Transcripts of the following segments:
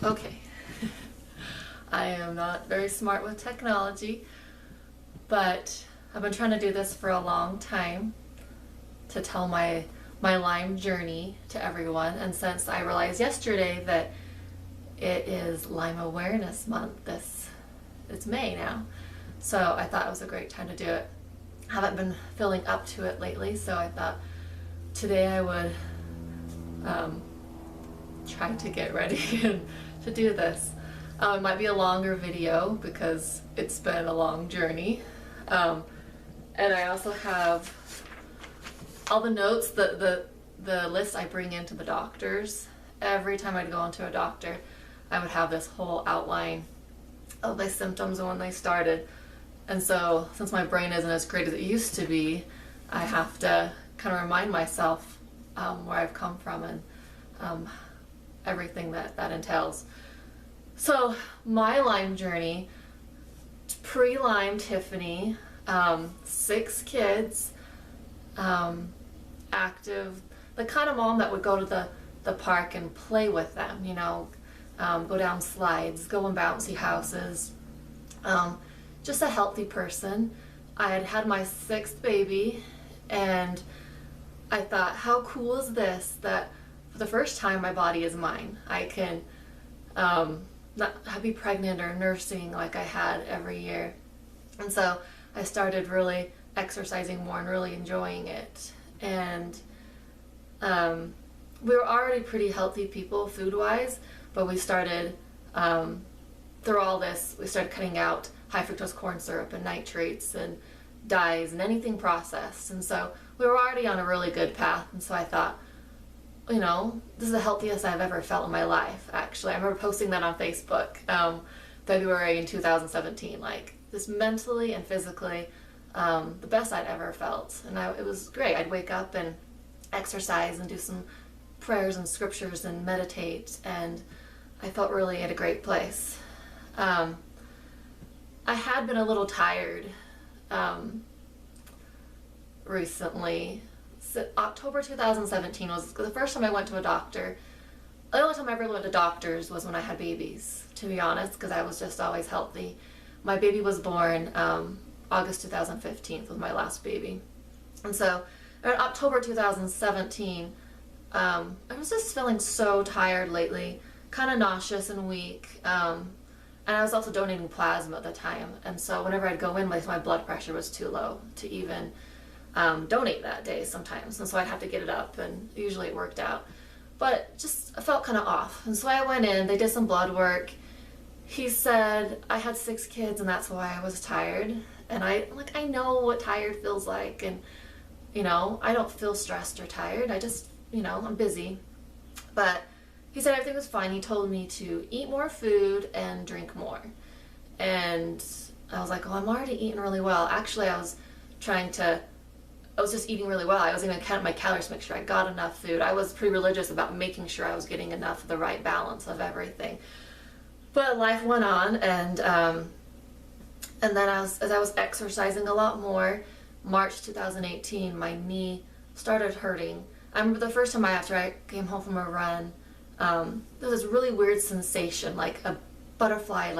Okay. I am not very smart with technology, but I've been trying to do this for a long time to tell my Lyme journey to everyone. And since I realized yesterday that it is Lyme Awareness Month, it's May now, so I thought it was a great time to do it. I haven't been feeling up to it lately, so I thought today I would try to get ready to do this. It might be a longer video because it's been a long journey. And I also have all the notes, the list I bring into the doctors. Every time I'd go into a doctor, I would have this whole outline of my symptoms and when they started. And so since my brain isn't as great as it used to be, I have to kind of remind myself where I've come from and everything that entails. So my Lyme journey, pre-Lyme Tiffany, 6 kids, active, the kind of mom that would go to the park and play with them, you know, go down slides, go in bouncy houses, just a healthy person. I had had my 6th baby, and I thought, how cool is this, that for the first time my body is mine. I can not be pregnant or nursing like I had every year. And so I started really exercising more and really enjoying it. And we were already pretty healthy people food-wise, but we started, through all this, we started cutting out high fructose corn syrup and nitrates and dyes and anything processed. And so we were already on a really good path. And so I thought, you know, this is the healthiest I've ever felt in my life, actually. I remember posting that on Facebook, February in 2017, like this mentally and physically, the best I'd ever felt. And it was great. I'd wake up and exercise and do some prayers and scriptures and meditate, and I felt really at a great place. I had been a little tired recently. So October 2017 was the first time I went to a doctor. The only time I ever went to doctors was when I had babies, to be honest, because I was just always healthy. My baby was born August 2015 was my last baby. And so in October 2017, I was just feeling so tired lately, kind of nauseous and weak. And I was also donating plasma at the time. And so whenever I'd go in, my blood pressure was too low to even donate that day sometimes. And so I'd have to get it up, and usually it worked out. But just I felt kind of off. And so I went in, they did some blood work. He said I had 6 kids and that's why I was tired. And I know what tired feels like. And, you know, I don't feel stressed or tired. I just, you know, I'm busy. But he said everything was fine. He told me to eat more food and drink more. And I was like, oh, I'm already eating really well. Actually, I was just eating really well. I was even counting my calories to make sure I got enough food. I was pretty religious about making sure I was getting enough of the right balance of everything. But life went on, and then as I was exercising a lot more, March 2018, my knee started hurting. I remember the first time after I came home from a run, there was this really weird sensation, like a butterfly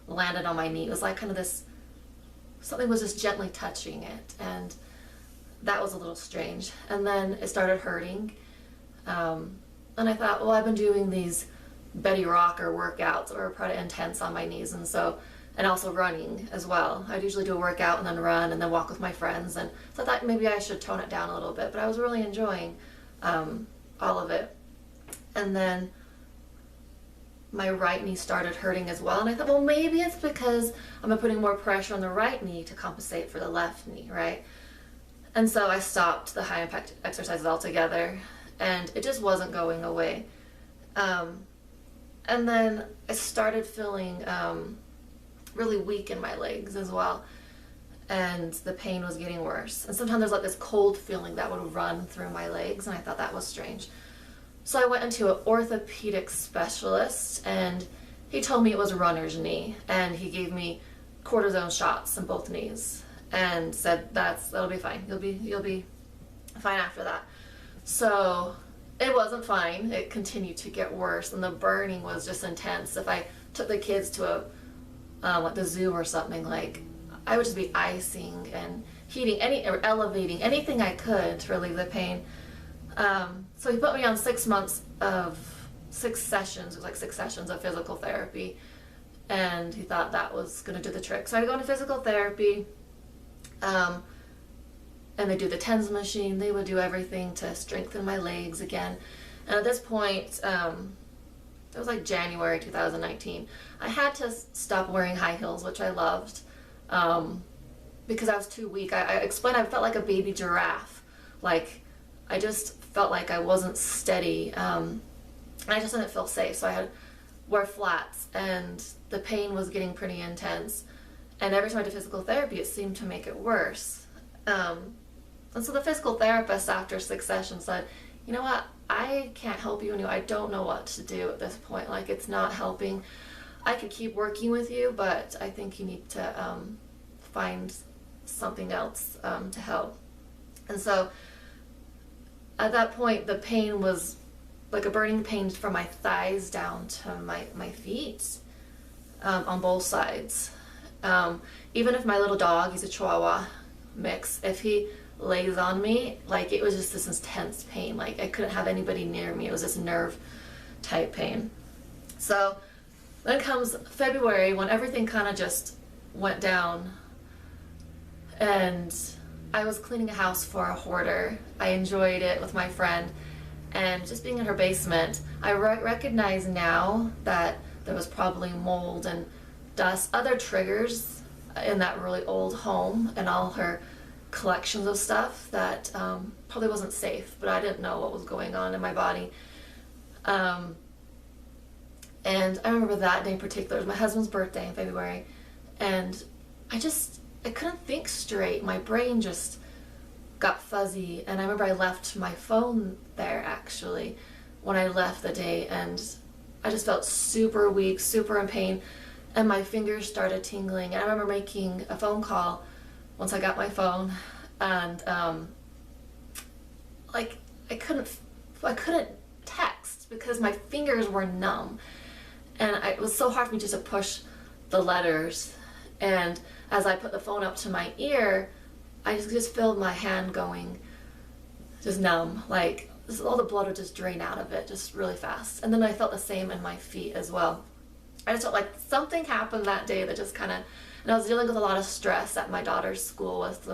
landed on my knee. It was like kind of this, something was just gently touching it, and that was a little strange. And then it started hurting, and I thought, well, I've been doing these Betty Rocker workouts that were pretty intense on my knees, and also running as well. I'd usually do a workout and then run and then walk with my friends, and so I thought maybe I should tone it down a little bit, but I was really enjoying all of it. And then my right knee started hurting as well, and I thought, well, maybe it's because I'm putting more pressure on the right knee to compensate for the left knee, right? And so I stopped the high impact exercises altogether, and it just wasn't going away. And then I started feeling really weak in my legs as well, and the pain was getting worse. And sometimes there's like this cold feeling that would run through my legs, and I thought that was strange. So I went into an orthopedic specialist, and he told me it was a runner's knee, and he gave me cortisone shots in both knees and said that'll be fine. You'll be fine after that. So it wasn't fine. It continued to get worse, and the burning was just intense. If I took the kids to like the zoo or something, like I would just be icing and heating or elevating anything I could to relieve the pain. So he put me on 6 months of 6 sessions. It was like 6 sessions of physical therapy, and he thought that was going to do the trick. So I go into physical therapy. And they do the TENS machine. They would do everything to strengthen my legs again. And at this point, it was like January 2019. I had to stop wearing high heels, which I loved, because I was too weak. I explained I felt like a baby giraffe. Like, I just felt like I wasn't steady. And I just didn't feel safe. So I had to wear flats, and the pain was getting pretty intense. And every time I did physical therapy, it seemed to make it worse. And so the physical therapist after 6 sessions said, you know what, I can't help you anymore. I don't know what to do at this point. Like, it's not helping. I could keep working with you, but I think you need to find something else to help. And so at that point, the pain was like a burning pain from my thighs down to my feet on both sides. Even if my little dog, he's a Chihuahua mix, if he lays on me, like, it was just this intense pain. Like, I couldn't have anybody near me. It was this nerve type pain. So then comes February, when everything kind of just went down, and I was cleaning a house for a hoarder. I enjoyed it with my friend, and just being in her basement, I recognize now that there was probably mold and dust, other triggers in that really old home, and all her collections of stuff that probably wasn't safe, but I didn't know what was going on in my body. And I remember that day in particular. It was my husband's birthday in February, and I couldn't think straight. My brain just got fuzzy, and I remember I left my phone there actually when I left the day, and I just felt super weak, super in pain, and my fingers started tingling. And I remember making a phone call once I got my phone, and like I couldn't text because my fingers were numb, and it was so hard for me just to push the letters. And as I put the phone up to my ear, I just felt my hand going just numb, like all the blood would just drain out of it just really fast. And then I felt the same in my feet as well. I just felt like something happened that day that just kind of, and I was dealing with a lot of stress at my daughter's school with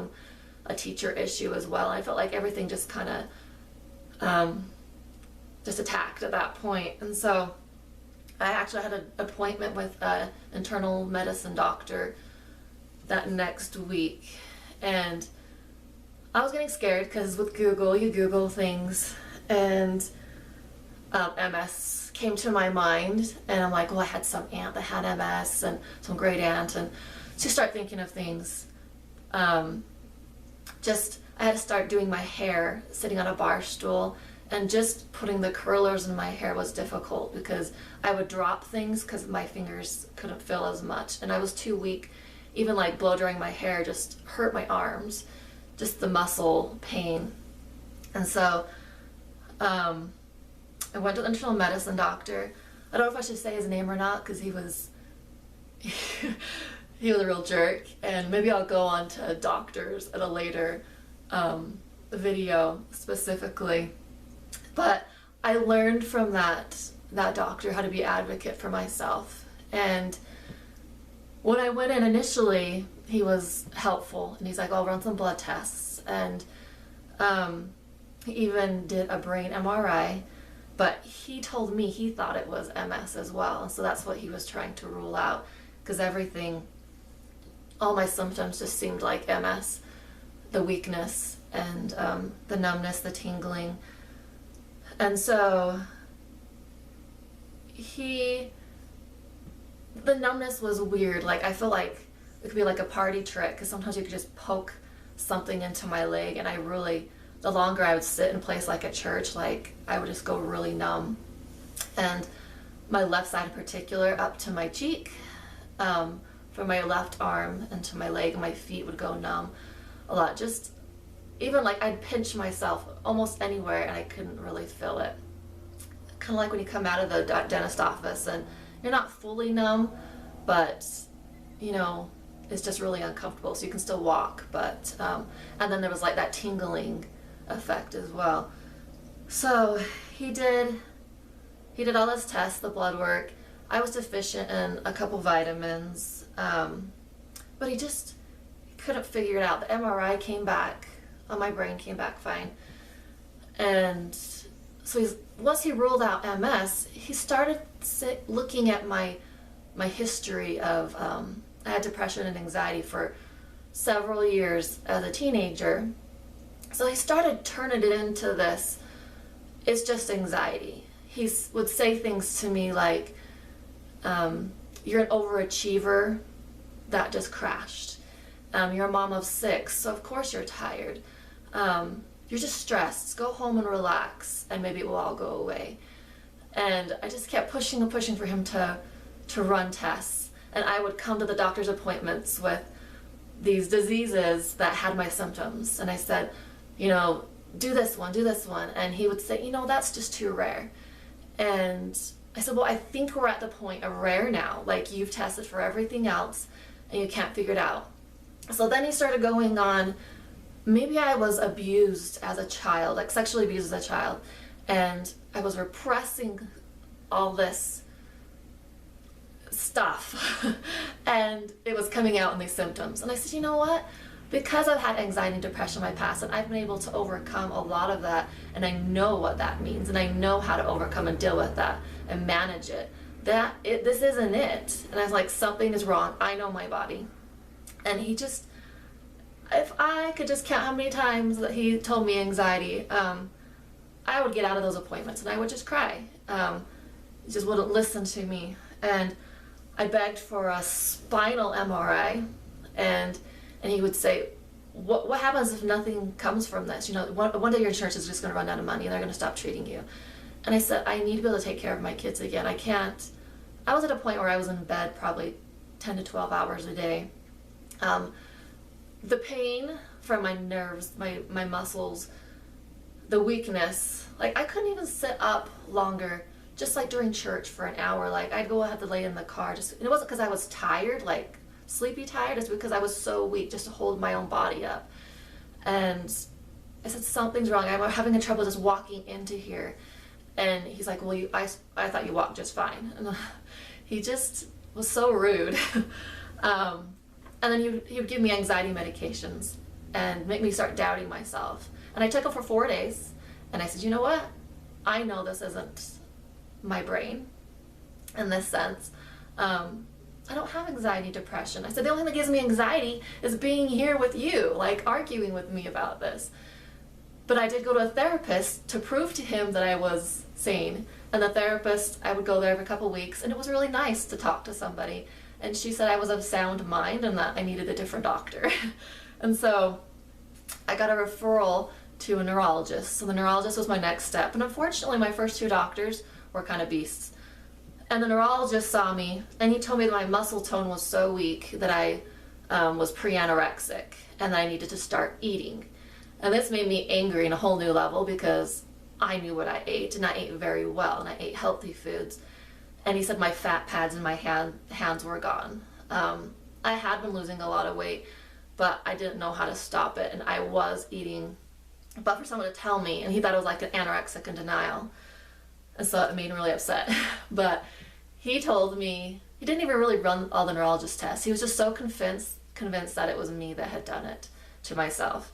a teacher issue as well. And I felt like everything just kind of just attacked at that point. And so I actually had an appointment with an internal medicine doctor that next week. And I was getting scared because with Google, you Google things, and MS came to my mind, and I'm like, well, I had some aunt that had MS and some great aunt, and to start thinking of things. I had to start doing my hair sitting on a bar stool, and just putting the curlers in my hair was difficult because I would drop things because my fingers couldn't feel as much, and I was too weak. Even like blow drying my hair just hurt my arms, just the muscle pain. And so I went to the internal medicine doctor. I don't know if I should say his name or not because he was a real jerk, and maybe I'll go on to doctors at a later video specifically. But I learned from that doctor how to be an advocate for myself. And when I went in initially, he was helpful, and he's like, I'll run some blood tests, and he even did a brain MRI, but he told me he thought it was MS as well, so that's what he was trying to rule out, because all my symptoms just seemed like MS, the weakness, and the numbness, the tingling. And so the numbness was weird. Like, I feel like it could be like a party trick, because sometimes you could just poke something into my leg, and the longer I would sit in a place like a church, like, I would just go really numb. And my left side in particular, up to my cheek, from my left arm into my leg, and my feet would go numb a lot. Just even like I'd pinch myself almost anywhere and I couldn't really feel it. Kind of like when you come out of the dentist office and you're not fully numb, but you know, it's just really uncomfortable. So you can still walk, but and then there was like that tingling effect as well. So he did all his tests, the blood work. I was deficient in a couple vitamins, but he couldn't figure it out. The MRI came back, my brain came back fine. And so once he ruled out MS, he started looking at my history of, I had depression and anxiety for several years as a teenager. So he started turning it into this, it's just anxiety. He would say things to me like, you're an overachiever that just crashed. You're a mom of 6, so of course you're tired. You're just stressed. Go home and relax, and maybe it will all go away. And I just kept pushing and pushing for him to run tests. And I would come to the doctor's appointments with these diseases that had my symptoms. And I said, you know, do this one. And he would say, you know, that's just too rare. And I said, well, I think we're at the point of rare now. Like, you've tested for everything else, and you can't figure it out. So then he started going on, maybe I was abused as a child, like sexually abused as a child, and I was repressing all this stuff, and it was coming out in these symptoms. And I said, you know what? Because I've had anxiety and depression in my past, and I've been able to overcome a lot of that, and I know what that means, and I know how to overcome and deal with that and manage it, this isn't it. And I was like, something is wrong. I know my body. And he just, if I could just count how many times that he told me anxiety, I would get out of those appointments and I would just cry. He just wouldn't listen to me. And I begged for a spinal MRI, and he would say, what happens if nothing comes from this? You know, one day your insurance is just going to run out of money and they're going to stop treating you. And I said, I need to be able to take care of my kids again. I can't. I was at a point where I was in bed probably 10 to 12 hours a day. The pain from my nerves, my muscles, the weakness, like I couldn't even sit up longer, just like during church for an hour. Like I'd have to lay in the car. And it wasn't because I was tired, like sleepy tired, it's because I was so weak just to hold my own body up. And I said, something's wrong. I'm having trouble just walking into here. And he's like, well, I thought you walked just fine. And he just was so rude. And then he would give me anxiety medications and make me start doubting myself. And I took them for 4 days. And I said, you know what? I know this isn't my brain in this sense. I don't have anxiety, depression. I said, the only thing that gives me anxiety is being here with you, like arguing with me about this. But I did go to a therapist to prove to him that I was sane. And the therapist, I would go there every couple weeks, and it was really nice to talk to somebody. And she said I was of sound mind and that I needed a different doctor. And so I got a referral to a neurologist. So the neurologist was my next step. And unfortunately, my first 2 doctors were kind of beasts. And the neurologist saw me, and he told me that my muscle tone was so weak that I was pre-anorexic and that I needed to start eating. And this made me angry in a whole new level because I knew what I ate, and I ate very well, and I ate healthy foods. And he said my fat pads in my hands were gone. I had been losing a lot of weight, but I didn't know how to stop it, and I was eating. But for someone to tell me, and he thought it was like an anorexic in denial, and so it made him really upset. But he told me, he didn't even really run all the neurologist tests. He was just so convinced that it was me that had done it to myself.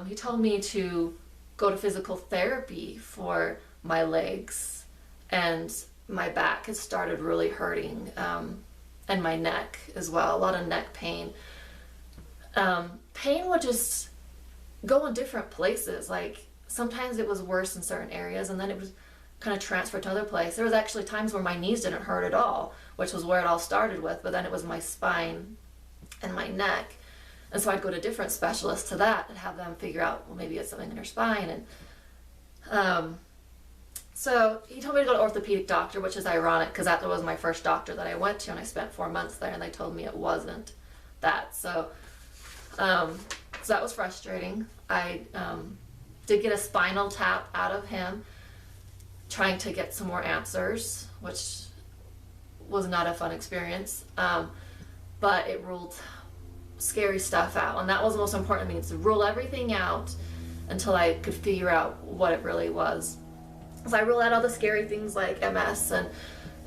He told me to go to physical therapy for my legs, and my back has started really hurting, and my neck as well, a lot of neck pain. Pain would just go in different places. Like sometimes it was worse in certain areas, and then it was kind of transferred to other places. There was actually times where my knees didn't hurt at all, which was where it all started with, but then it was my spine and my neck. And so I'd go to different specialists to that and have them figure out, well, maybe it's something in her spine. And so he told me to go to orthopedic doctor, which is ironic because that was my first doctor that I went to, and I spent 4 months there, and they told me it wasn't that. So that was frustrating. I did get a spinal tap out of him, trying to get some more answers, which was not a fun experience. But it ruled scary stuff out, and that was the most important to me, to rule everything out until I could figure out what it really was. So I ruled out all the scary things like MS and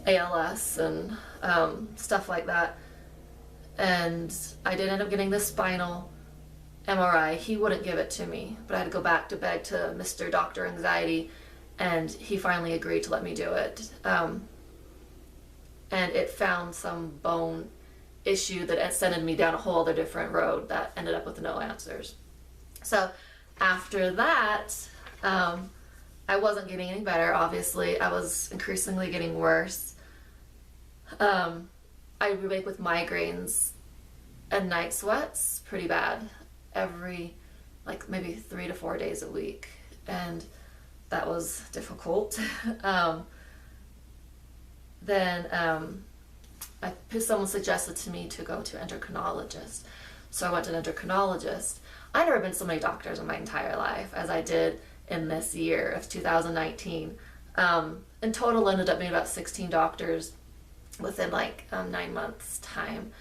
ALS and stuff like that. And I did end up getting the spinal MRI. He wouldn't give it to me, but I had to go back to beg to Mr. Dr. Anxiety, and he finally agreed to let me do it. And it found some bone issue that it sent me down a whole other different road that ended up with no answers. So after that, I wasn't getting any better, obviously. I was increasingly getting worse. I would wake with migraines and night sweats pretty bad every, like, maybe 3 to 4 days a week, and that was difficult. Someone suggested to me to go to endocrinologist, so I went to an endocrinologist. I'd never been to so many doctors in my entire life as I did in this year of 2019. In total, ended up being about 16 doctors within 9 months time.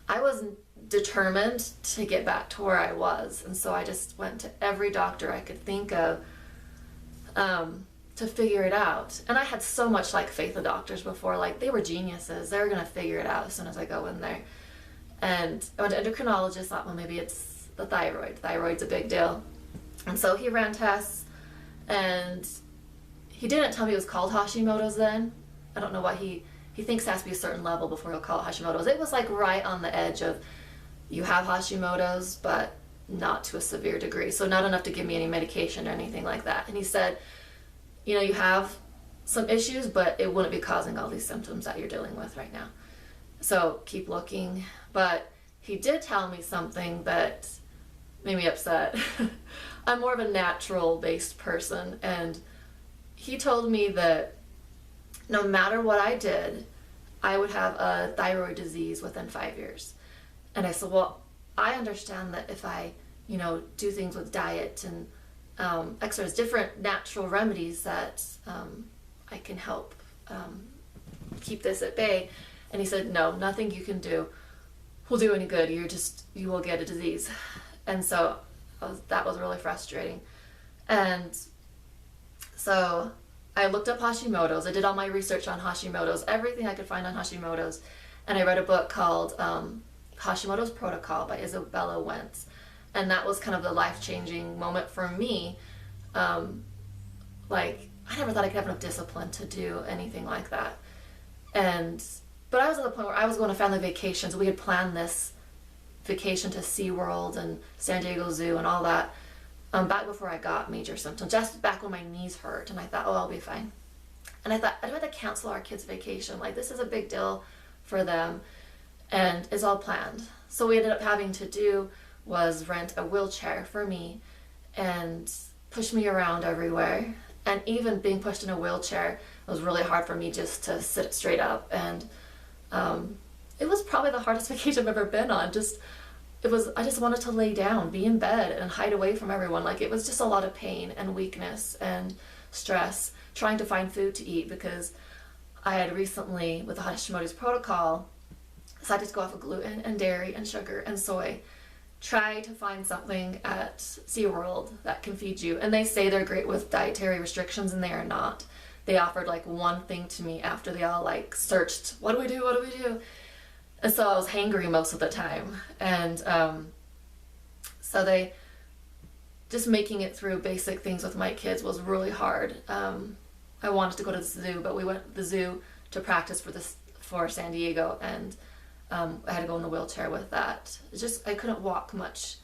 I was determined to get back to where I was, and so I just went to every doctor I could think of to figure it out. And I had so much faith in doctors before. They were geniuses. They were going to figure it out as soon as I go in there. And I went to endocrinologist, thought, well, maybe it's the thyroid. Thyroid's a big deal. And so he ran tests, and he didn't tell me it was called Hashimoto's then. I don't know why he thinks it has to be a certain level before he'll call it Hashimoto's. It was right on the edge of, you have Hashimoto's, but not to a severe degree. So not enough to give me any medication or anything like that. And he said, you have some issues, but it wouldn't be causing all these symptoms that you're dealing with right now. So keep looking. But he did tell me something that made me upset. I'm more of a natural-based person, and he told me that no matter what I did, I would have a thyroid disease within 5 years. And I said, well, I understand that if I, do things with diet and exercise, different natural remedies that I can help keep this at bay. And he said, no, nothing you can do will do any good. You will get a disease. And so that was really frustrating. And so I looked up Hashimoto's. I did all my research on Hashimoto's, everything I could find on Hashimoto's. And I read a book called Hashimoto's Protocol by Isabella Wentz. And that was kind of the life-changing moment for me. I never thought I could have enough discipline to do anything like that. But I was at the point where I was going on family vacations. We had planned this vacation to SeaWorld and San Diego Zoo and all that back before I got major symptoms, just back when my knees hurt. And I thought, oh, I'll be fine. And I thought, I don't have to cancel our kids' vacation. This is a big deal for them. And it's all planned. So what we ended up having to do was rent a wheelchair for me and push me around everywhere. And even being pushed in a wheelchair, it was really hard for me just to sit straight up. And it was probably the hardest vacation I've ever been on. I just wanted to lay down, be in bed, and hide away from everyone. It was just a lot of pain and weakness and stress, trying to find food to eat, because I had recently, with the Hashimoto's Protocol, decided to go off of gluten and dairy and sugar and soy. Try to find something at SeaWorld that can feed you. And they say they're great with dietary restrictions, and they are not. They offered one thing to me after they all searched, what do we do? And so I was hangry most of the time. And so they, just making it through basic things with my kids was really hard. I wanted to go to the zoo, but we went to the zoo to practice for San Diego, and I had to go in the wheelchair with that. I couldn't walk much,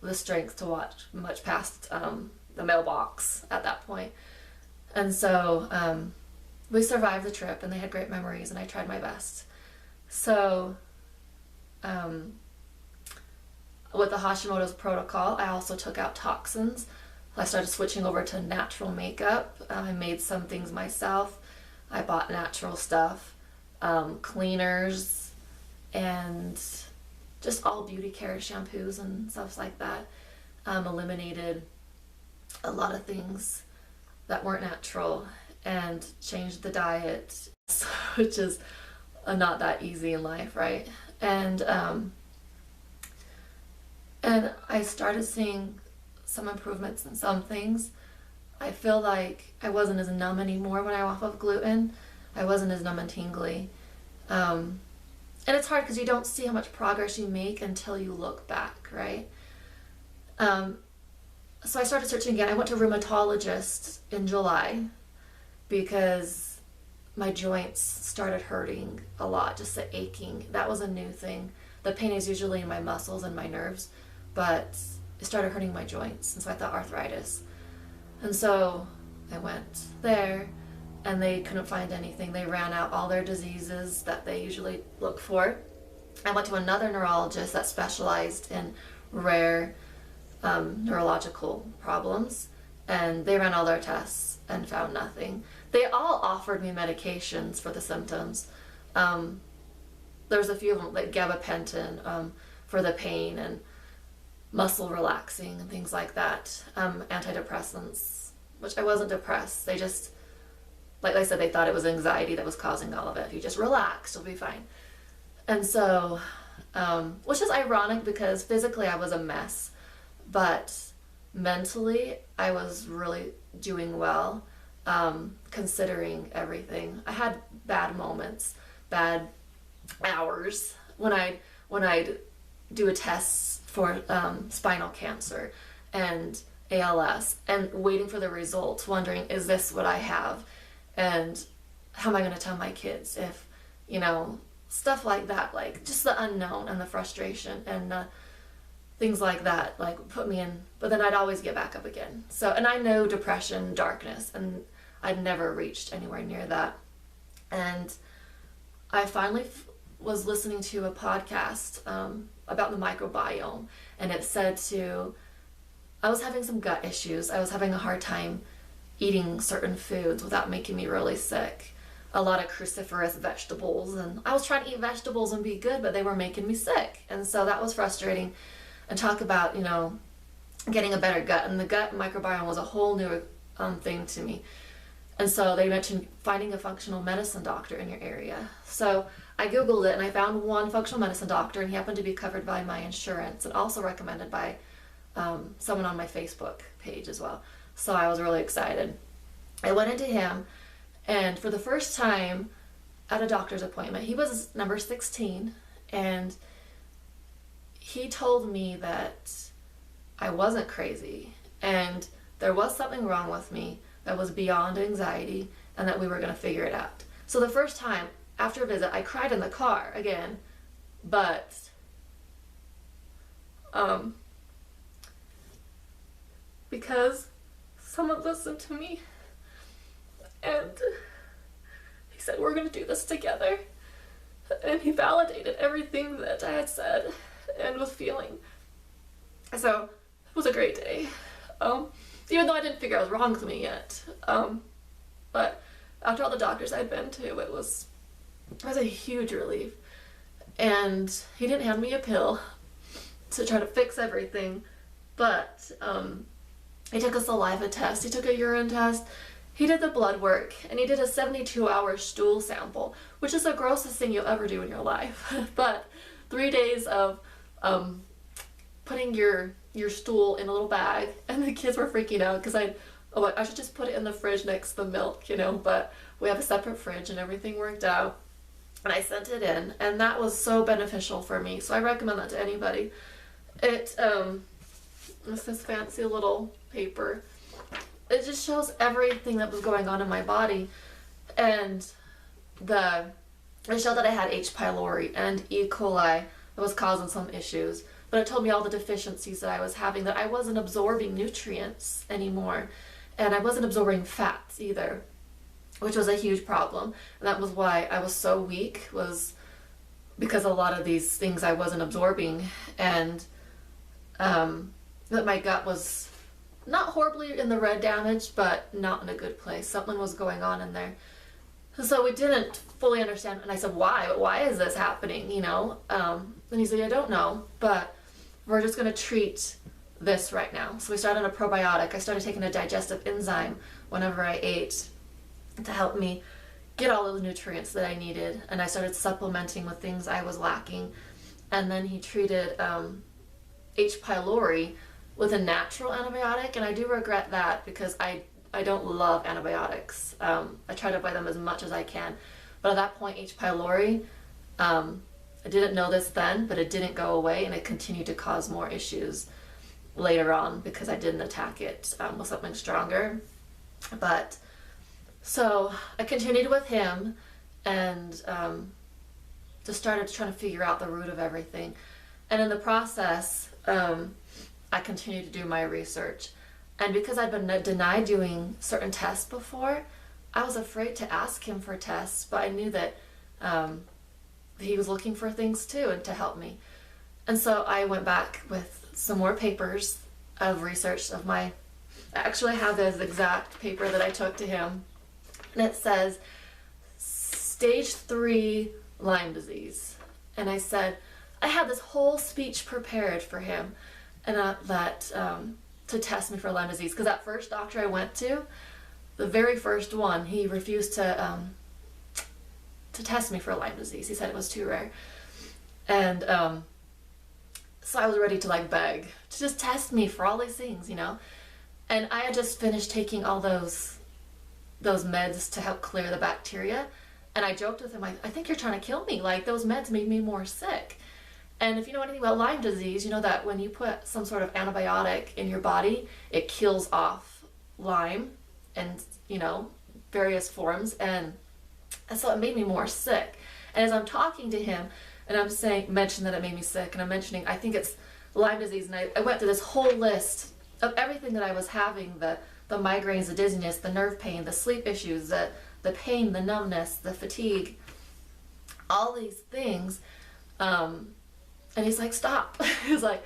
the strength to walk much past the mailbox at that point. And so we survived the trip, and they had great memories, and I tried my best. So with the Hashimoto's Protocol, I also took out toxins. I started switching over to natural makeup. I made some things myself. I bought natural stuff, cleaners, and just all beauty care shampoos and stuff like that. eliminated a lot of things that weren't natural and changed the diet, which is not that easy in life, right? And I started seeing some improvements in some things. I feel like I wasn't as numb anymore when I was off of gluten. I wasn't as numb and tingly. And it's hard because you don't see how much progress you make until you look back, right? So I started searching again. I went to a rheumatologist in July because my joints started hurting a lot, just the aching. That was a new thing. The pain is usually in my muscles and my nerves, but it started hurting my joints, and so I thought arthritis. And so I went there, and they couldn't find anything. They ran out all their diseases that they usually look for. I went to another neurologist that specialized in rare neurological problems, and they ran all their tests and found nothing. They all offered me medications for the symptoms. There's a few of them, like gabapentin for the pain and muscle relaxing and things like that, antidepressants, which I wasn't depressed. They just, like I said, they thought it was anxiety that was causing all of it. If you just relax, you'll be fine. And so, which is ironic because physically I was a mess, but mentally I was really doing well, considering everything. I had bad moments, bad hours when I'd do a test for spinal cancer and ALS and waiting for the results, wondering, is this what I have? And how am I going to tell my kids if, stuff like that, like just the unknown and the frustration and things like that, like put me in, but then I'd always get back up again. So, and I know depression, darkness, and I'd never reached anywhere near that. And I finally was listening to a podcast about the microbiome, and it said I was having some gut issues. I was having a hard time eating certain foods without making me really sick. A lot of cruciferous vegetables, and I was trying to eat vegetables and be good, but they were making me sick. And so that was frustrating. And talk about, getting a better gut. And the gut microbiome was a whole new thing to me. And so they mentioned finding a functional medicine doctor in your area. So I Googled it and I found one functional medicine doctor, and he happened to be covered by my insurance and also recommended by someone on my Facebook page as well. So I was really excited. I went into him, and for the first time at a doctor's appointment, he was number 16, and he told me that I wasn't crazy and there was something wrong with me that was beyond anxiety and that we were going to figure it out. So the first time after a visit, I cried in the car again, but because someone listened to me and he said, we're going to do this together. And he validated everything that I had said and was feeling. So it was a great day. Even though I didn't figure out what was wrong with me yet. But after all the doctors I'd been to, it was a huge relief. And he didn't hand me a pill to try to fix everything, but he took a saliva test, he took a urine test, he did the blood work, and he did a 72-hour stool sample, which is the grossest thing you'll ever do in your life. But 3 days of putting your stool in a little bag, and the kids were freaking out because I should just put it in the fridge next to the milk, but we have a separate fridge and everything worked out. And I sent it in, and that was so beneficial for me. So I recommend that to anybody. It's this fancy little paper. It just shows everything that was going on in my body, and it showed that I had H. pylori and E. coli that was causing some issues. But it told me all the deficiencies that I was having, that I wasn't absorbing nutrients anymore, and I wasn't absorbing fats either, which was a huge problem. And that was why I was so weak, was because a lot of these things I wasn't absorbing, and that my gut was not horribly in the red damage, but not in a good place. Something was going on in there. So we didn't fully understand, and I said, why is this happening, And he said, I don't know, but we're just going to treat this right now. So we started a probiotic. I started taking a digestive enzyme whenever I ate to help me get all of the nutrients that I needed. And I started supplementing with things I was lacking. And then he treated H. pylori with a natural antibiotic. And I do regret that because I don't love antibiotics. I try to avoid them as much as I can. But at that point, H. pylori, I didn't know this then, but it didn't go away, and it continued to cause more issues later on because I didn't attack it with something stronger. But so I continued with him and just started trying to figure out the root of everything. And in the process, I continued to do my research. And because I'd been denied doing certain tests before, I was afraid to ask him for tests, but I knew that he was looking for things too and to help me. And so I went back with some more papers of research of I actually have this exact paper that I took to him, and it says stage 3 Lyme disease. And I said, I had this whole speech prepared for him and to test me for Lyme disease, because that first doctor I went to, the very first one, he refused to test me for Lyme disease. He said it was too rare. And so I was ready to like beg to just test me for all these things, you know. And I had just finished taking all those meds to help clear the bacteria. And I joked with him, I think you're trying to kill me. Like, those meds made me more sick. And if you know anything about Lyme disease, you know that when you put some sort of antibiotic in your body, it kills off Lyme and, you know, various forms. And so it made me more sick. And as I'm talking to him, and I'm mention that it made me sick, and I'm mentioning, I think it's Lyme disease, and I went through this whole list of everything that I was having, the migraines, the dizziness, the nerve pain, the sleep issues, the pain, the numbness, the fatigue, all these things. And he's like, stop. He's like,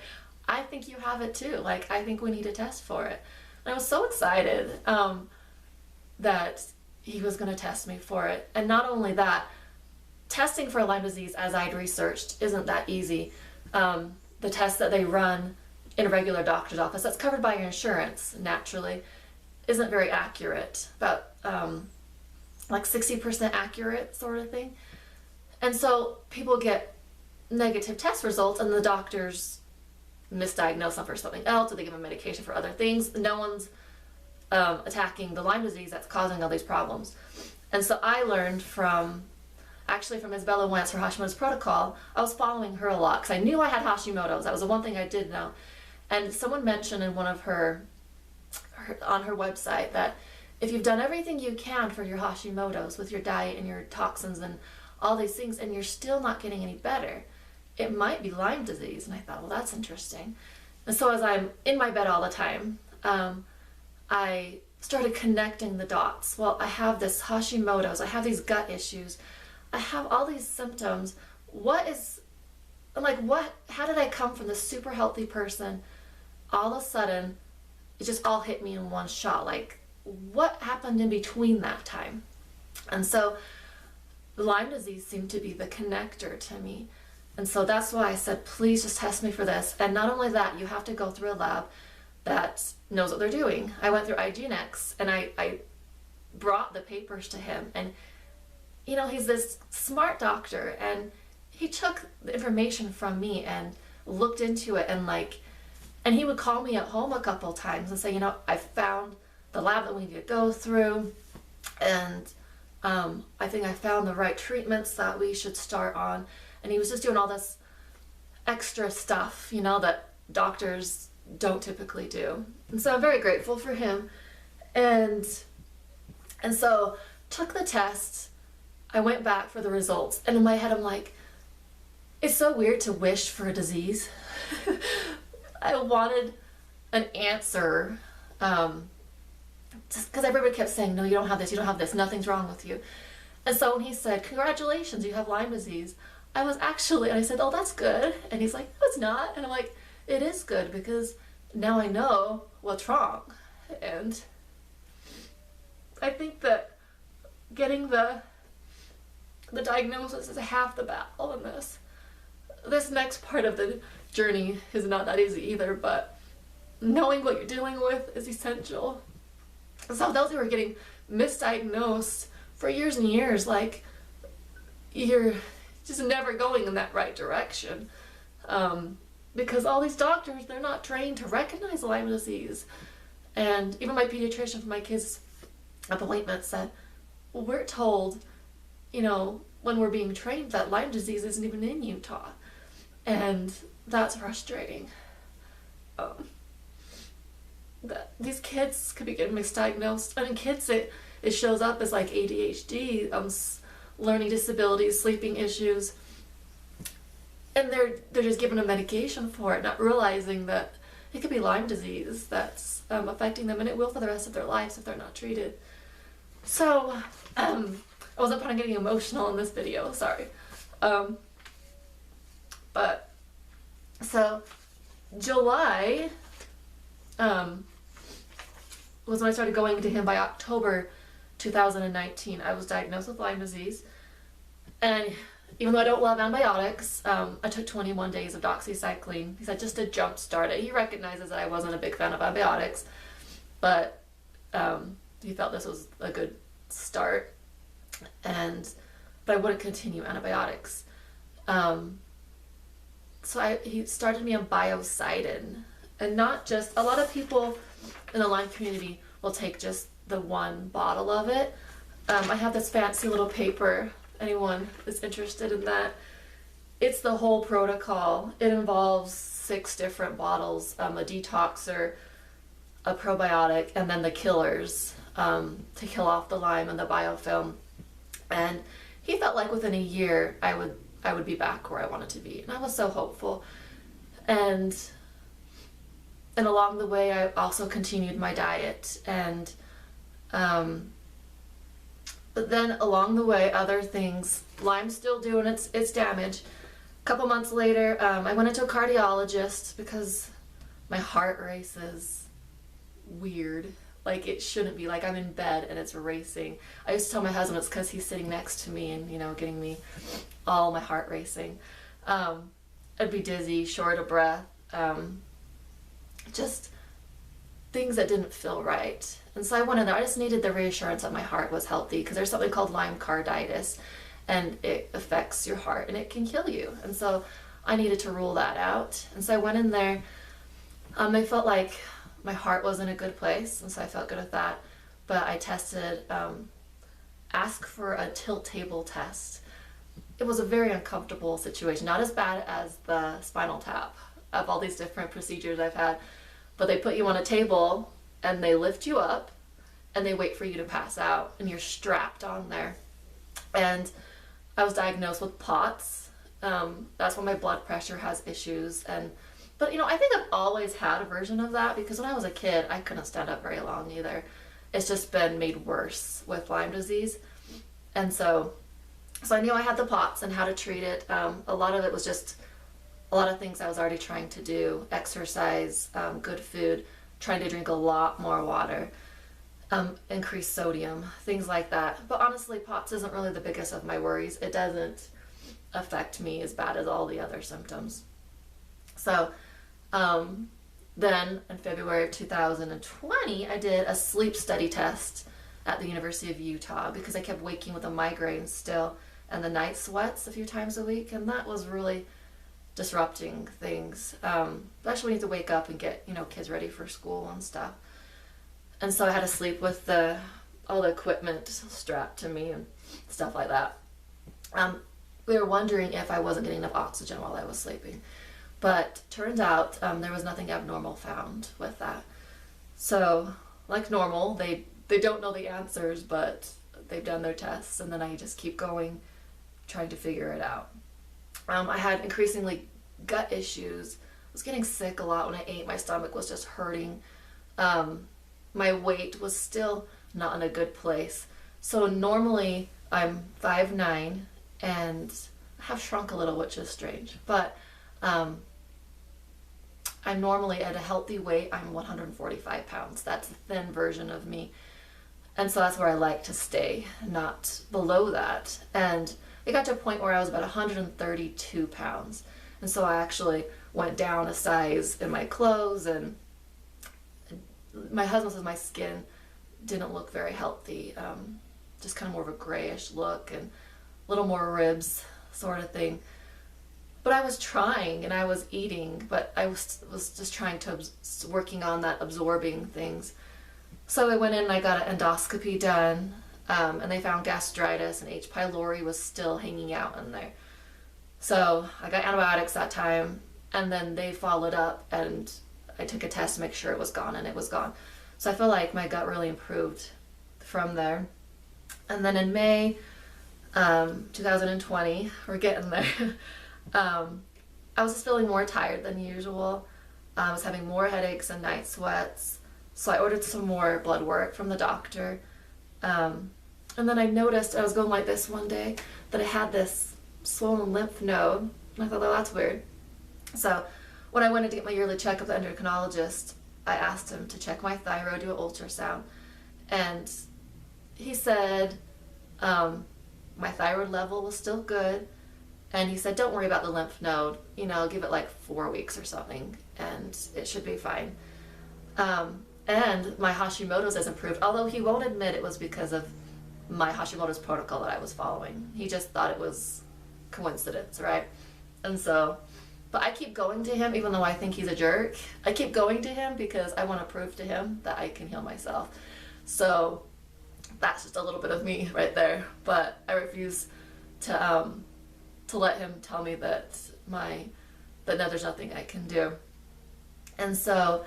I think you have it too. Like, I think we need a test for it. And I was so excited that he was going to test me for it. And not only that, testing for Lyme disease, as I'd researched, isn't that easy. The test that they run in a regular doctor's office, that's covered by your insurance, naturally, isn't very accurate. About like 60% accurate sort of thing. And so people get negative test results, and the doctors misdiagnose them for something else, or they give them medication for other things. No one's attacking the Lyme disease that's causing all these problems. And so I learned from Isabella Wentz, her Hashimoto's protocol. I was following her a lot because I knew I had Hashimoto's. That was the one thing I did know. And someone mentioned in one of on her website that if you've done everything you can for your Hashimoto's with your diet and your toxins and all these things, and you're still not getting any better, it might be Lyme disease. And I thought, well, that's interesting. And so as I'm in my bed all the time, I started connecting the dots. Well, I have this Hashimoto's, I have these gut issues, I have all these symptoms. How did I come from this super healthy person? All of a sudden, it just all hit me in one shot. Like, what happened in between that time? And so Lyme disease seemed to be the connector to me. And so that's why I said, please just test me for this. And not only that, you have to go through a lab that knows what they're doing. I went through IGNX, and I brought the papers to him. And, you know, he's this smart doctor, and he took the information from me and looked into it, and he would call me at home a couple times and say, you know, I found the lab that we need to go through, and I think I found the right treatments that we should start on. And he was just doing all this extra stuff, you know, that doctors don't typically do. And so I'm very grateful for him. And so took the test. I went back for the results, and in my head I'm like, it's so weird to wish for a disease. I wanted an answer, just because everybody kept saying, no, you don't have this, nothing's wrong with you. And so when he said, congratulations, you have Lyme disease, I was actually, and I said, oh, that's good. And he's like, no, it's not. And I'm like, it is good, because now I know what's wrong. And I think that getting the diagnosis is half the battle in this next part of the journey is not that easy either, but knowing what you're dealing with is essential. So those who are getting misdiagnosed for years and years, like, you're just never going in that right direction. Because all these doctors, they're not trained to recognize Lyme disease. And even my pediatrician for my kids' appointment said, well, we're told, when we're being trained that Lyme disease isn't even in Utah. And that's frustrating. That these kids could be getting misdiagnosed. And in kids, it shows up as like ADHD, learning disabilities, sleeping issues. And they're just given a medication for it, not realizing that it could be Lyme disease that's affecting them, and it will for the rest of their lives if they're not treated. So, I wasn't planning on getting emotional in this video, sorry. But, so, July was when I started going to him. By October 2019, I was diagnosed with Lyme disease. And even though I don't love antibiotics, I took 21 days of doxycycline. He said just to jump start it. He recognizes that I wasn't a big fan of antibiotics, but he felt this was a good start, but I wouldn't continue antibiotics. So he started me on biocidin, and not just, a lot of people in the Lyme community will take just the one bottle of it. I have this fancy little paper. Anyone is interested in that, it's the whole protocol. It involves 6 different bottles, a detoxer, a probiotic, and then the killers to kill off the Lyme and the biofilm. And he felt like within a year I would be back where I wanted to be, and I was so hopeful. And along the way, I also continued my diet, and but then along the way, other things, Lyme's still doing its damage. A couple months later, I went into a cardiologist because my heart races weird. Like, it shouldn't be. Like, I'm in bed and it's racing. I used to tell my husband it's because he's sitting next to me and, getting me all my heart racing. I'd be dizzy, short of breath, just things that didn't feel right. And so I went in there. I just needed the reassurance that my heart was healthy, because there's something called Lyme carditis, and it affects your heart and it can kill you. And so I needed to rule that out. And so I went in there. I felt like my heart was in a good place, and so I felt good with that. But I tested, asked for a tilt table test. It was a very uncomfortable situation, not as bad as the spinal tap of all these different procedures I've had, but they put you on a table and they lift you up and they wait for you to pass out, and you're strapped on there. And I was diagnosed with POTS. That's when my blood pressure has issues. But I think I've always had a version of that, because when I was a kid, I couldn't stand up very long either. It's just been made worse with Lyme disease. And so I knew I had the POTS and how to treat it. A lot of it was just a lot of things I was already trying to do: exercise, good food, trying to drink a lot more water, increase sodium, things like that. But honestly, POTS isn't really the biggest of my worries. It doesn't affect me as bad as all the other symptoms. So then in February of 2020, I did a sleep study test at the University of Utah, because I kept waking with a migraine still and the night sweats a few times a week, and that was really disrupting things, especially when you have to wake up and get kids ready for school and stuff. And so I had to sleep with all the equipment strapped to me and stuff like that. We were wondering if I wasn't getting enough oxygen while I was sleeping, but turns out there was nothing abnormal found with that. So, like normal, they don't know the answers, but they've done their tests, and then I just keep going, trying to figure it out. I had increasingly gut issues. I was getting sick a lot when I ate. My stomach was just hurting. My weight was still not in a good place. So normally I'm 5'9", and I have shrunk a little, which is strange. But I'm normally at a healthy weight. I'm 145 pounds. That's a thin version of me. And so that's where I like to stay, not below that. And it got to a point where I was about 132 pounds. And so I actually went down a size in my clothes, and my husband says my skin didn't look very healthy, just kind of more of a grayish look and a little more ribs sort of thing. But I was trying and I was eating, but I was just trying to, working on that absorbing things. So I went in and I got an endoscopy done, and they found gastritis, and H. pylori was still hanging out in there. So I got antibiotics that time, and then they followed up and I took a test to make sure it was gone, and it was gone. So I feel like my gut really improved from there. And then in May 2020, we're getting there, I was just feeling more tired than usual. I was having more headaches and night sweats. So I ordered some more blood work from the doctor. And then I noticed, I was going like this one day, that I had this swollen lymph node. And I thought, oh, that's weird. So when I went in to get my yearly checkup with the endocrinologist, I asked him to check my thyroid, do an ultrasound. And he said my thyroid level was still good. And he said, don't worry about the lymph node. You know, give it like 4 weeks or something, and it should be fine. And my Hashimoto's has improved, although he won't admit it was because of my Hashimoto's protocol that I was following. He just thought it was coincidence, right? And so, but I keep going to him, even though I think he's a jerk. I keep going to him because I want to prove to him that I can heal myself. So that's just a little bit of me right there. But I refuse to let him tell me that no, there's nothing I can do. And so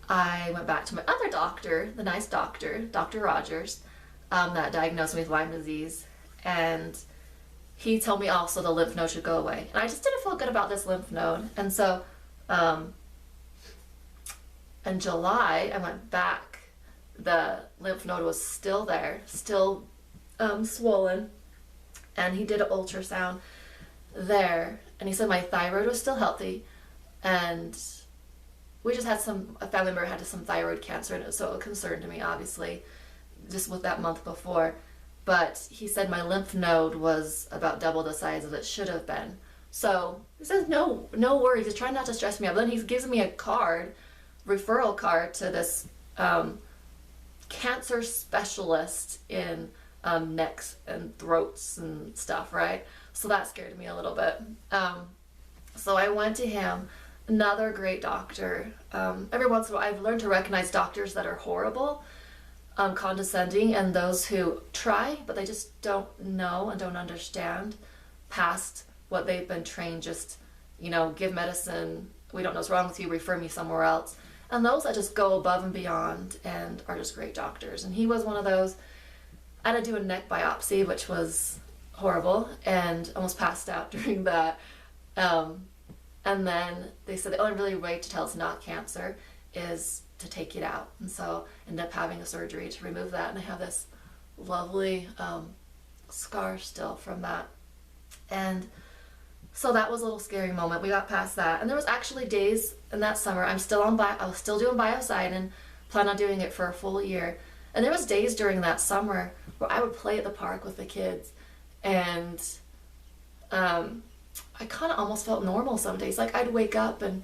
I went back to my other doctor, the nice doctor, Dr. Rogers, that diagnosed me with Lyme disease, and he told me also the lymph node should go away. And I just didn't feel good about this lymph node. And so in July, I went back. The lymph node was still there, still swollen. And he did an ultrasound there. And he said my thyroid was still healthy. And we just had a family member had some thyroid cancer, and it was so concerned to me, obviously, just with that month before. But he said my lymph node was about double the size as it should have been. So he says, no worries. He's trying not to stress me out. But then he gives me a referral card to this cancer specialist in necks and throats and stuff, right? So that scared me a little bit. So I went to him, another great doctor. Every once in a while, I've learned to recognize doctors that are horrible, condescending, and those who try, but they just don't know and don't understand past what they've been trained. Just, give medicine. We don't know what's wrong with you. Refer me somewhere else. And those that just go above and beyond and are just great doctors. And he was one of those. I had to do a neck biopsy, which was horrible, and almost passed out during that. And then they said the only really way to tell it's not cancer is to take it out. And so I ended up having a surgery to remove that. And I have this lovely scar still from that. And so that was a little scary moment. We got past that. And there was actually days in that summer, I was still doing biocidin, plan on doing it for a full year. And there was days during that summer where I would play at the park with the kids, and I kind of almost felt normal some days. Like I'd wake up, and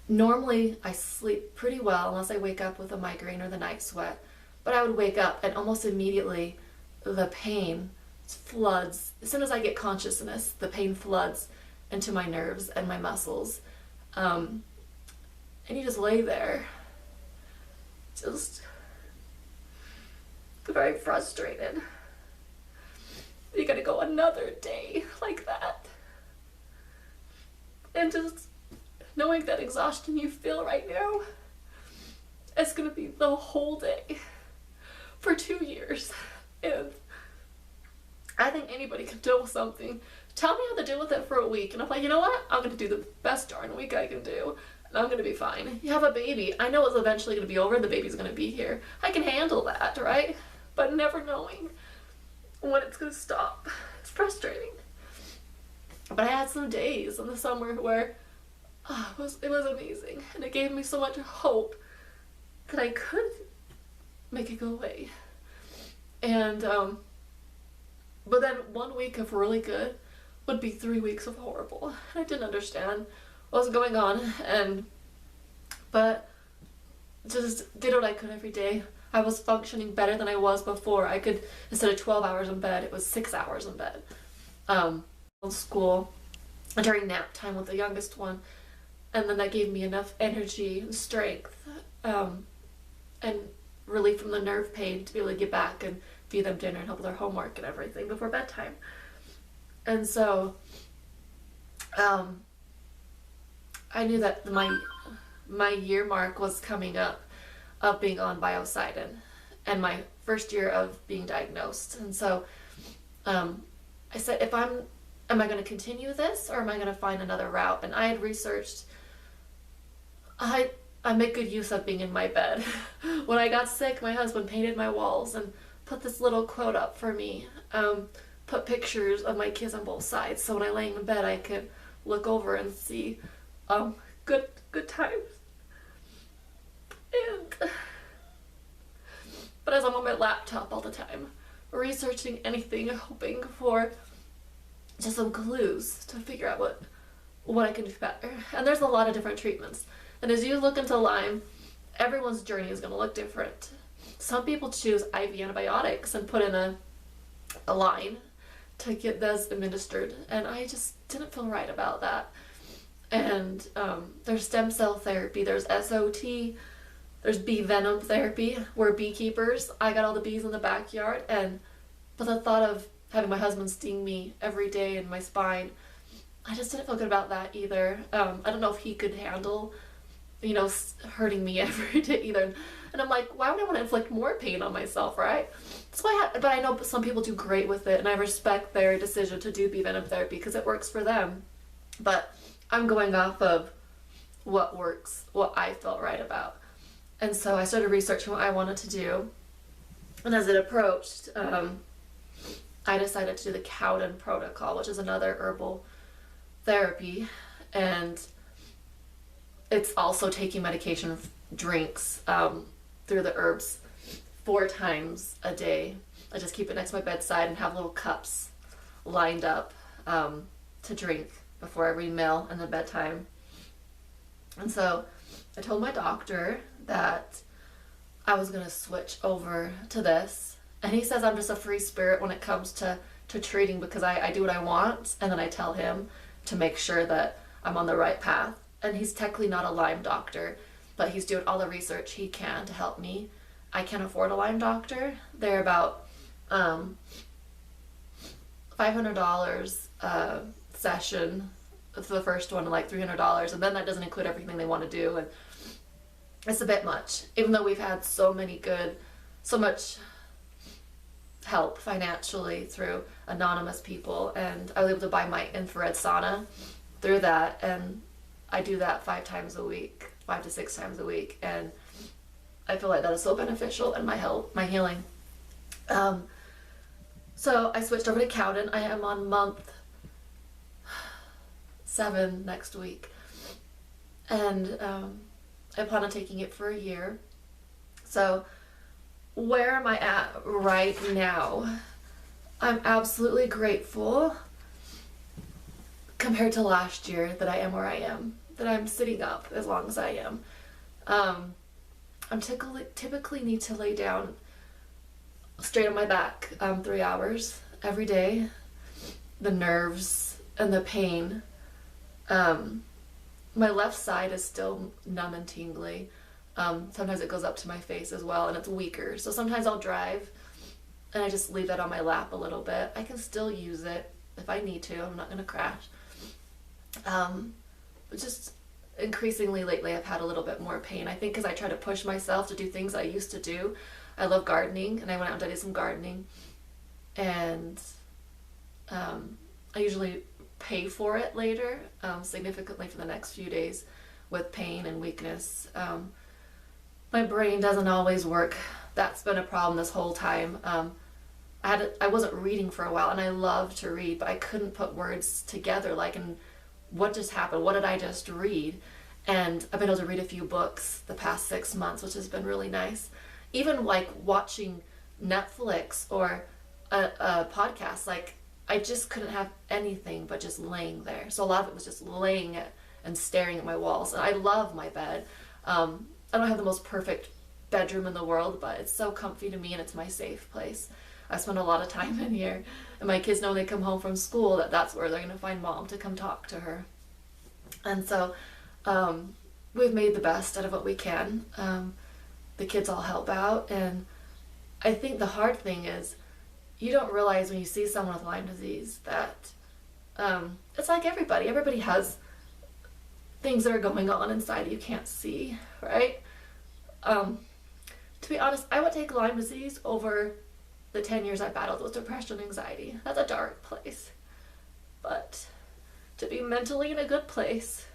normally I sleep pretty well unless I wake up with a migraine or the night sweat. But I would wake up and almost immediately the pain floods. As soon as I get consciousness, the pain floods into my nerves and my muscles. And you just lay there, just very frustrated. You gotta go another day like that. And just knowing that exhaustion you feel right now, it's gonna be the whole day for 2 years. And I think anybody can deal with something. Tell me how to deal with it for a week, and I'm like, you know what? I'm gonna do the best darn week I can do, and I'm gonna be fine. You have a baby. I know it's eventually gonna be over, the baby's gonna be here. I can handle that, right? But never knowing when it's gonna stop, it's frustrating. But I had some days in the summer where it was amazing, and it gave me so much hope that I could make it go away. And but then 1 week of really good would be 3 weeks of horrible. I didn't understand what was going on, but just did what I could every day. I was functioning better than I was before. I could, instead of 12 hours in bed, it was 6 hours in bed. School, during nap time with the youngest one. And then that gave me enough energy and strength, and relief from the nerve pain to be able to get back and feed them dinner and help with their homework and everything before bedtime. And so, I knew that my year mark was coming up of being on biocidin and my first year of being diagnosed. And so, I said, am I going to continue this, or am I going to find another route? And I had researched, I make good use of being in my bed. When I got sick, my husband painted my walls and put this little quote up for me, put pictures of my kids on both sides, so when I lay in bed I could look over and see good times. But as I'm on my laptop all the time, researching anything, hoping for just some clues to figure out what I can do better. And there's a lot of different treatments. And as you look into Lyme, everyone's journey is going to look different. Some people choose IV antibiotics and put in a line to get those administered, and I just didn't feel right about that. And there's stem cell therapy, there's SOT, there's bee venom therapy. We're beekeepers. I got all the bees in the backyard, but the thought of having my husband sting me every day in my spine, I just didn't feel good about that either. I don't know if he could handle, hurting me every day either. And I'm like, why would I want to inflict more pain on myself, right? That's why but I know some people do great with it, and I respect their decision to do bee venom therapy because it works for them. But I'm going off of what works, what I felt right about. And so I started researching what I wanted to do. And as it approached, I decided to do the Cowden protocol, which is another herbal therapy. And it's also taking medication drinks through the herbs 4 times a day. I just keep it next to my bedside and have little cups lined up to drink before every meal and then bedtime. And so I told my doctor that I was going to switch over to this. And he says I'm just a free spirit when it comes to treating, because I do what I want, and then I tell him to make sure that I'm on the right path. And he's technically not a Lyme doctor, but he's doing all the research he can to help me. I can't afford a Lyme doctor. They're about $500 session for the first one, and like $300, and then that doesn't include everything they want to do, and it's a bit much. Even though we've had so much help financially through anonymous people, and I was able to buy my infrared sauna through that, and I do that 5 to 6 times a week, and I feel like that is so beneficial in my health, my healing. So I switched over to Cowden. I am on month 7 next week, and I plan on taking it for a year. So where am I at right now? I'm absolutely grateful compared to last year that I am where I am, that I'm sitting up as long as I am. I'm typically need to lay down straight on my back 3 hours every day. The nerves and the pain. My left side is still numb and tingly. Sometimes it goes up to my face as well, and it's weaker. So sometimes I'll drive and I just leave that on my lap a little bit. I can still use it if I need to. I'm not going to crash. But just increasingly lately I've had a little bit more pain. I think because I try to push myself to do things I used to do. I love gardening, and I went out and did some gardening. And I usually pay for it later, significantly for the next few days with pain and weakness. My brain doesn't always work. That's been a problem this whole time. I wasn't reading for a while, and I love to read, but I couldn't put words together, like, and what just happened? What did I just read? And I've been able to read a few books the past 6 months, which has been really nice. Even like watching Netflix or a podcast, like, I just couldn't have anything but just laying there. So a lot of it was just laying and staring at my walls. And I love my bed. I I don't have the most perfect bedroom in the world, but it's so comfy to me and it's my safe place. I spend a lot of time in here, and my kids know when they come home from school that that's where they're going to find mom to come talk to her. And so we've made the best out of what we can. The kids all help out, and I think the hard thing is you don't realize when you see someone with Lyme disease that it's like everybody. Everybody has things that are going on inside that you can't see, right? To be honest, I would take Lyme disease over the 10 years I battled with depression and anxiety. That's a dark place. But to be mentally in a good place,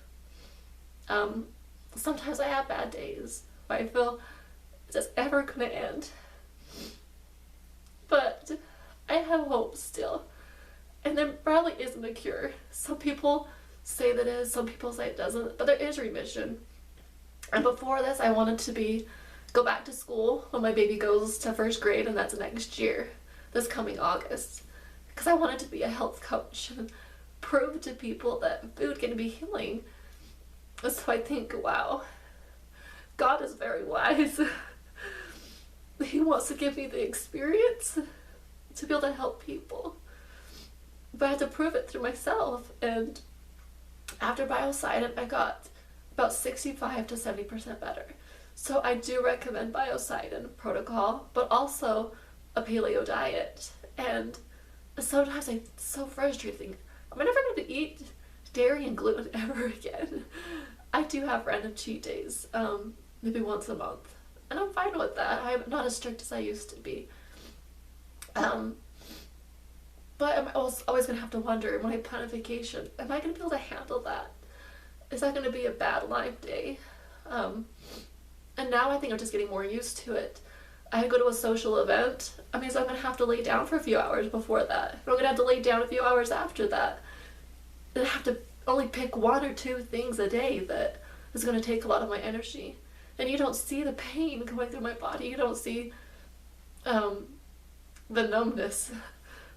sometimes I have bad days where I feel it's just ever going to end. But I have hope still. And there probably isn't a cure. Some people say that is, some people say it doesn't, but there is remission. And before this, I wanted to go back to school when my baby goes to first grade, and that's next year, this coming August. Because I wanted to be a health coach and prove to people that food can be healing. And so I think, wow, God is very wise. He wants to give me the experience to be able to help people. But I had to prove it through myself. And after Biocidin, I got about 65 to 70% better. So I do recommend Biocidin protocol, but also a paleo diet. And sometimes I'm so frustrated. I'm never going to eat dairy and gluten ever again. I do have random cheat days, maybe once a month. And I'm fine with that. I'm not as strict as I used to be. But I'm always going to have to wonder when I plan a vacation, am I going to be able to handle that? Is that going to be a bad Lyme day? And now I think I'm just getting more used to it. I go to a social event. I mean, so I'm going to have to lay down for a few hours before that. I'm going to have to lay down a few hours after that. And I have to only pick one or two things a day that is going to take a lot of my energy. And you don't see the pain going through my body. You don't see the numbness,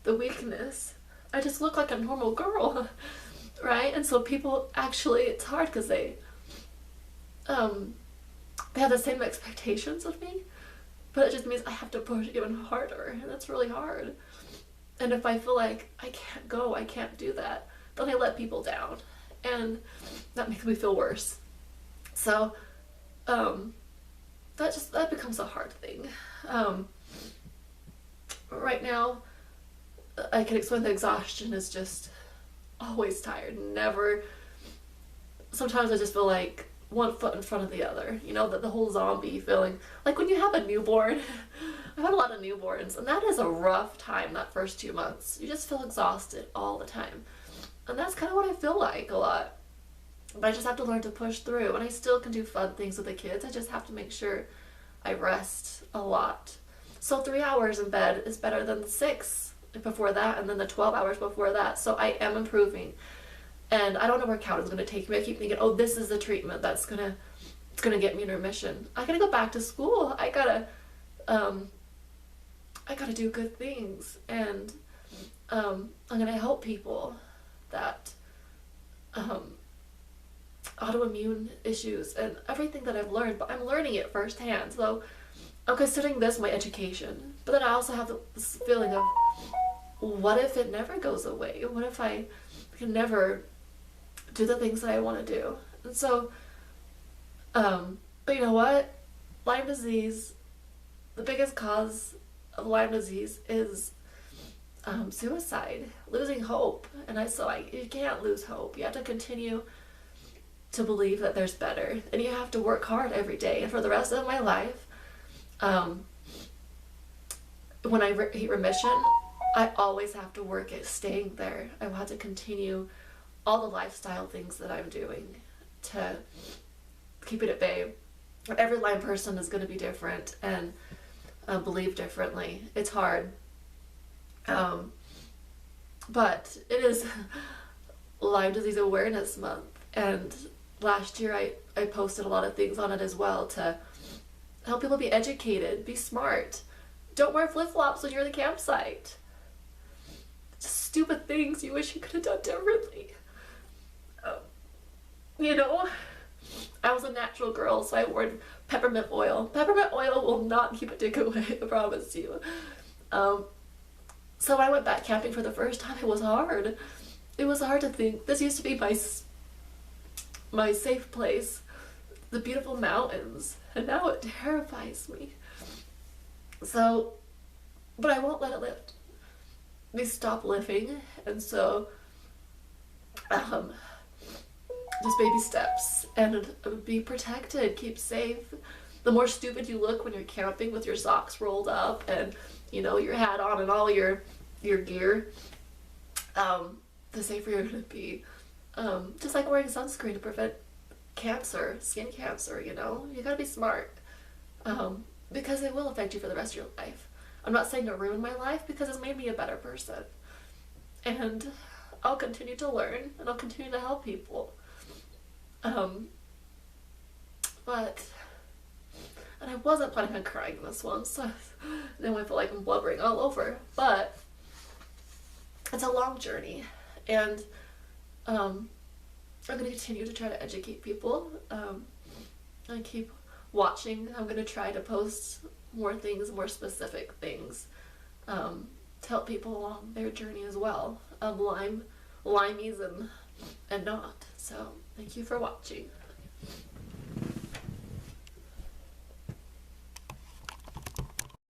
the weakness. I just look like a normal girl, right? And so people actually, it's hard because they have the same expectations of me, but it just means I have to push even harder, and that's really hard. And if I feel like I can't go, I can't do that, then I let people down, and that makes me feel worse. So that becomes a hard thing. Right now, I can explain that exhaustion is just always tired, never. Sometimes I just feel like one foot in front of the other, you know, the whole zombie feeling. Like when you have a newborn, I've had a lot of newborns, and that is a rough time, that first 2 months. You just feel exhausted all the time. And that's kind of what I feel like a lot. But I just have to learn to push through, and I still can do fun things with the kids. I just have to make sure I rest a lot. So 3 hours in bed is better than the 6 before that, and then the 12 hours before that. So I am improving. And I don't know where Count is going to take me. I keep thinking, oh, this is the treatment that's going to get me in remission. I got to go back to school. I got to do good things. And I'm going to help people that autoimmune issues and everything that I've learned, but I'm learning it firsthand. So I'm considering this my education. But then I also have this feeling of, what if it never goes away? What if I can never do the things that I want to do? And so, but you know what? Lyme disease, the biggest cause of Lyme disease is suicide, losing hope. And you can't lose hope. You have to continue to believe that there's better, and you have to work hard every day. And for the rest of my life, when I hit remission, I always have to work at staying there. I will have to continue all the lifestyle things that I'm doing to keep it at bay. Every Lyme person is going to be different and believe differently. It's hard. But it is Lyme Disease Awareness Month, and last year I posted a lot of things on it as well to help people be educated, be smart. Don't wear flip-flops when you're at the campsite. Just stupid things you wish you could have done differently. You know, I was a natural girl, so I wore peppermint oil. Peppermint oil will not keep a tick away, I promise you. So when I went back camping for the first time, it was hard. It was hard to think, this used to be my safe place, the beautiful mountains, and now it terrifies me. So, but I won't let it lift. They stop living, and so, just baby steps, and be protected, keep safe. The more stupid you look when you're camping with your socks rolled up and, you know, your hat on and all your gear, the safer you're gonna be. Just like wearing sunscreen to prevent cancer, skin cancer, you know, you gotta be smart, because it will affect you for the rest of your life. I'm not saying to ruin my life, because it's made me a better person, and I'll continue to learn, and I'll continue to help people. But, and I wasn't planning on crying this one, so then I feel like I'm blubbering all over, but it's a long journey, and I'm going to continue to try to educate people, and keep watching. I'm going to try to post more things, more specific things, to help people along their journey as well, of Lymeys and not. So, thank you for watching.